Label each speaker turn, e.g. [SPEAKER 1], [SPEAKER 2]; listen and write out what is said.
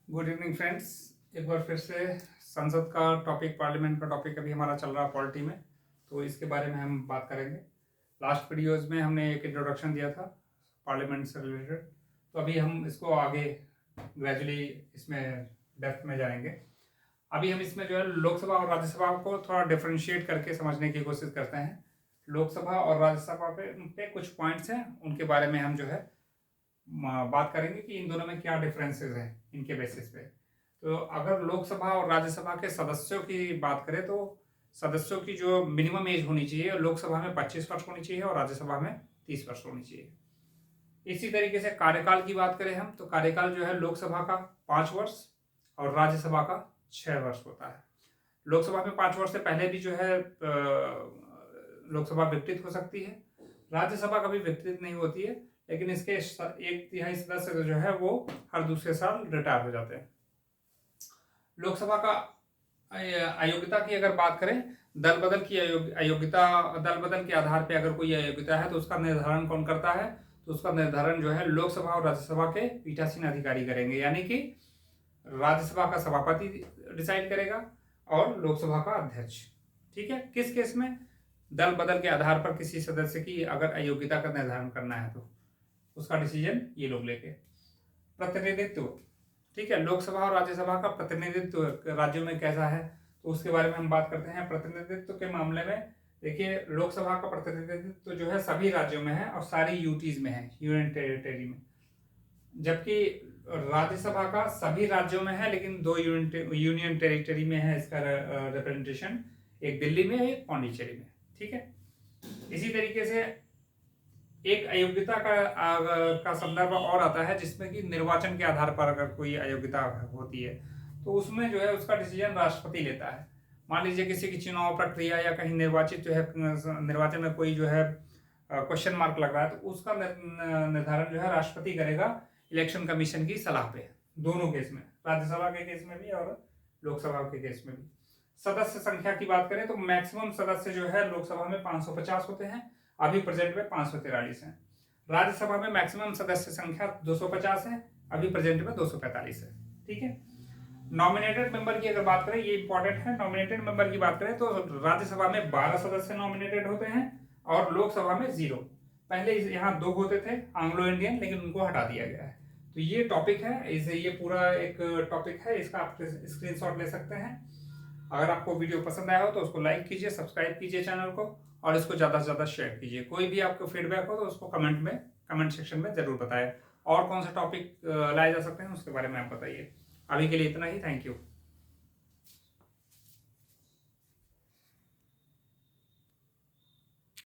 [SPEAKER 1] Good evening friends. एक बार फिर से संसद का टॉपिक, पार्लियामेंट का टॉपिक अभी हमारा चल रहा है पॉलिटी में, तो इसके बारे में हम बात करेंगे। लास्ट वीडियोज़ में हमने एक इंट्रोडक्शन दिया था पार्लियामेंट से रिलेटेड, तो अभी हम इसको आगे ग्रेजुअली इसमें डेप्थ में जाएंगे। अभी हम इसमें जो है लोकसभा और राज्यसभा को थोड़ा डिफ्रेंशिएट करके समझने की कोशिश करते हैं। लोकसभा और राज्यसभा पे कुछ पॉइंट्स हैं, उनके बारे में हम जो है बात करेंगे कि इन दोनों में क्या डिफरेंसेस हैं इनके बेसिस पे। तो अगर लोकसभा और राज्यसभा के सदस्यों की बात करें तो सदस्यों की जो मिनिमम एज होनी चाहिए, लोकसभा में 25 वर्ष होनी चाहिए और राज्यसभा में 30 वर्ष होनी चाहिए। इसी तरीके से कार्यकाल की बात करें हम, तो कार्यकाल जो है लोकसभा का 5 वर्ष और राज्यसभा का 6 वर्ष होता है। लोकसभा में 5 वर्ष से पहले भी जो है लोकसभा विघटित हो सकती है, राज्यसभा कभी विघटित नहीं होती है, लेकिन इसके 1/3 सदस्य जो है वो हर दूसरे साल रिटायर हो जाते हैं। लोकसभा का अयोग्यता की अगर बात करें, दल बदल की अयोग्यता, दल बदल के आधार पर अगर कोई अयोग्यता है तो उसका निर्धारण कौन करता है? तो उसका निर्धारण जो है लोकसभा और राज्यसभा के पीठासीन अधिकारी करेंगे, यानी कि राज्यसभा का सभापति डिसाइड करेगा और लोकसभा का अध्यक्ष। ठीक है, किस केस में? दल बदल के आधार पर किसी सदस्य की अगर अयोग्यता का निर्धारण करना है तो उसका डिसीजन ये लोग लेंगे। प्रतिनिधित्व, ठीक है, लोकसभा और राज्यसभा का प्रतिनिधित्व राज्यों में कैसा है तो उसके बारे में हम बात करते हैं। प्रतिनिधित्व के मामले में देखिए, लोकसभा का प्रतिनिधित्व जो है सभी राज्यों में है और सारी यूटीज में है, यूनियन टेरिटरी में, जबकि राज्यसभा का सभी राज्यों में है लेकिन 2 यूनियन टेरिटरी में है इसका रिप्रेजेंटेशन, एक दिल्ली में, एक पौंडीचेरी में। ठीक है, इसी तरीके से एक अयोग्यता का संदर्भ और आता है जिसमें कि निर्वाचन के आधार पर अगर कोई अयोग्यता होती है तो उसमें जो है उसका डिसीजन राष्ट्रपति लेता है। मान लीजिए किसी की चुनाव प्रक्रिया या कहीं निर्वाचित जो है निर्वाचन में कोई जो है क्वेश्चन मार्क लग रहा है तो उसका निर्धारण जो है राष्ट्रपति करेगा इलेक्शन कमीशन की सलाह पे, दोनों केस में, राज्यसभा के केस में भी और लोकसभा के केस में भी। सदस्य संख्या की बात करें तो मैक्सिमम सदस्य जो है लोकसभा में 550 होते हैं, अभी प्रेजेंट में 543 है। राज्यसभा में मैक्सिमम सदस्य संख्या 250 है, अभी प्रेजेंट में 245 है। ठीक है, नॉमिनेटेड मेंबर की अगर बात करें, ये इंपॉर्टेंट है। नॉमिनेटेड मेंबर की बात करें तो राज्यसभा में 12 सदस्य नॉमिनेटेड होते हैं और लोकसभा में 0। पहले यहाँ 2 होते थे एंग्लो इंडियन, लेकिन उनको हटा दिया गया है। तो ये टॉपिक है, इसे ये पूरा एक टॉपिक है, इसका आप स्क्रीनशॉट ले सकते हैं। अगर आपको वीडियो पसंद आया हो तो उसको लाइक कीजिए, सब्सक्राइब कीजिए चैनल को और इसको ज़्यादा से ज़्यादा शेयर कीजिए। कोई भी आपको फीडबैक हो तो उसको कमेंट सेक्शन में ज़रूर बताएं और कौन सा टॉपिक लाए जा सकते हैं उसके बारे में आप बताइए। अभी के लिए इतना ही, थैंक यू।